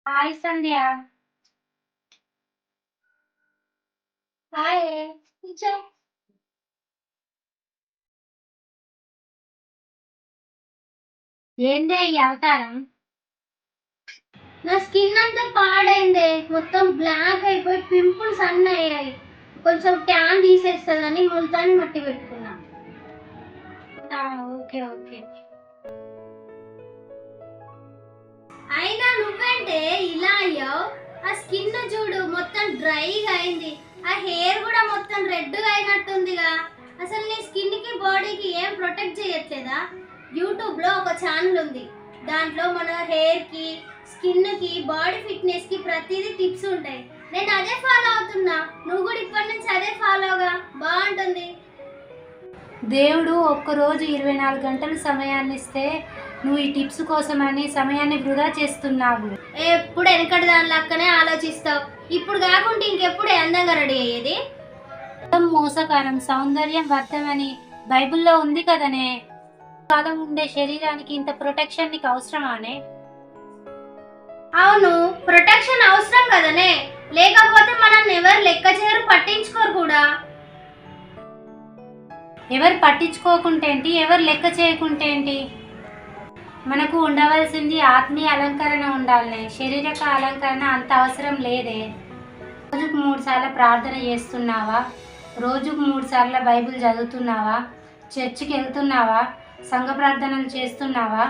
Hi సంధ్య. Hi. కూర్చో. ఏందే ఈ అవతారం? నా స్కిన్ అంతా పాడైందే, మొత్తం బ్లాక్ అయిపోయి పింపుల్స్ అన్నీ అయ్యాయి. కొంచెం ట్యాన్ తీసేస్తుందని ముల్తాని మట్టి పెట్టుకున్నా. Okay okay. అయినా నువ్వేంటే ఇలా అయ్యావు? ఆ స్కిన్ చూడు, మొత్తం డ్రైగా అయింది. ఆ హెయిర్ కూడా మొత్తం రెడ్గా అయినట్టుందిగా. అసలు నీ స్కిన్ కి బాడీకి ఏం ప్రొటెక్ట్ చేయట్లేదా? యూట్యూబ్ లో ఒక ఛానల్ ఉంది, దాంట్లో మన హెయిర్ కి, స్కిన్ కి, బాడీ ఫిట్నెస్ కి ప్రతిదీ టిప్స్ ఉంటాయి. నేను అదే ఫాలో అవుతున్నా, నువ్వు కూడా ఇప్పటి నుంచి అదే ఫాలోగా, బాగుంటుంది. దేవుడు ఒక్కరోజు 24 గంటలు సమయాన్ని ఇస్తే నువ్వు ఈ టిప్స్ కోసమని సమయాన్ని వృధా చేస్తున్నావు. ఎప్పుడు వెనకటి దాని లక్కనే ఆలోచిస్తావు. ఇప్పుడు కాకుండా ఇంకెప్పుడు అందంగా రెడీ అయ్యేది? మోసకరం, సౌందర్యం వ్యర్థమని బైబిల్లో ఉంది కదనే. కాలం ఉండే శరీరానికి ఇంత ప్రొటెక్షన్ నీకు అవసరమానే? అవును, ప్రొటెక్షన్ అవసరం కదనే, లేకపోతే మనల్ని ఎవరు లెక్క చేయరు, పట్టించుకోరు కూడా. ఎవరు పట్టించుకోకుంటేంటి, ఎవరు లెక్క చేయకుంటేంటి? మనకు ఉండవలసింది ఆత్మీయ అలంకరణ ఉండాలనే, శారీరక అలంకరణ అంత అవసరం లేదే. రోజుకు 3 సార్లు ప్రార్థన చేస్తున్నావా? రోజుకు 3 సార్లు బైబిల్ చదువుతున్నావా? చర్చికి వెళ్తున్నావా? సంఘ ప్రార్థనలు చేస్తున్నావా?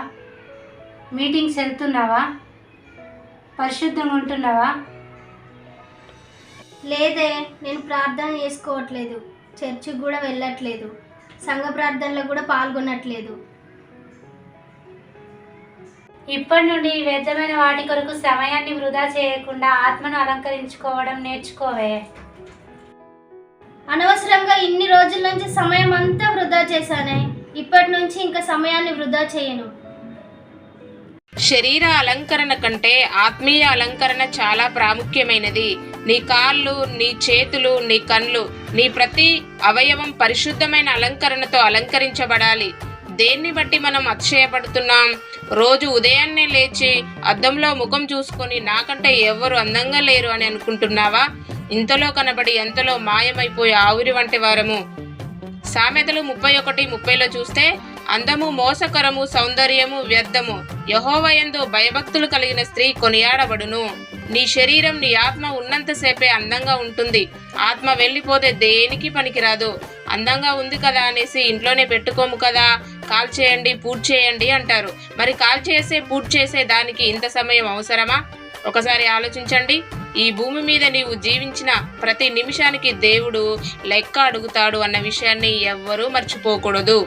మీటింగ్స్ వెళ్తున్నావా? పరిశుద్ధంగా ఉంటున్నావా? లేదే, నేను ప్రార్థన చేసుకోవట్లేదు, చర్చికి కూడా వెళ్ళట్లేదు, సంఘ ప్రార్థనలో కూడా పాల్గొనట్లేదు. ఇప్పటి నుండి వ్యర్థమైన వాటి కొరకు సమయాన్ని వృధా చేయకుండా ఆత్మను అలంకరించుకోవడం నేర్చుకోవే. అనవసరంగా ఇన్ని రోజుల నుంచి సమయం అంతా వృధా చేశానే, ఇప్పటి నుంచి ఇంకా సమయాన్ని వృధా చేయను. శరీర అలంకరణ కంటే ఆత్మీయ అలంకరణ చాలా ప్రాముఖ్యమైనది. నీ కాళ్ళు, నీ చేతులు, నీ కళ్ళు, నీ ప్రతి అవయవం పరిశుద్ధమైన అలంకరణతో అలంకరించబడాలి. దేన్ని బట్టి మనం అతిశయపడుతున్నాం? రోజు ఉదయాన్నే లేచి అద్దంలో ముఖం చూసుకొని నాకంటే ఎవరు అందంగా లేరు అని అనుకుంటున్నావా? ఇంతలో కనబడి ఎంతలో మాయమైపోయే ఆవిరి వంటి వారము. సామెతలు 31:30లో చూస్తే, అందము మోసకరము, సౌందర్యము వ్యర్థము, యెహోవాయందు భయభక్తులు కలిగిన స్త్రీ కొనియాడబడును. నీ శరీరం, నీ ఆత్మ ఉన్నంతసేపే అందంగా ఉంటుంది. ఆత్మ వెళ్ళిపోతే దేనికి పనికిరాదు. అందంగా ఉంది కదా అనేసి ఇంట్లోనే పెట్టుకోము కదా, కాల్ చేయండి, పూర్తి చేయండి అంటారు. మరి కాల్ చేసే, పూర్తి చేసే దానికి ఇంత సమయం అవసరమా? ఒకసారి ఆలోచించండి. ఈ భూమి మీద నీవు జీవించిన ప్రతి నిమిషానికి దేవుడు లెక్క అడుగుతాడు అన్న విషయాన్ని ఎవ్వరూ మర్చిపోకూడదు.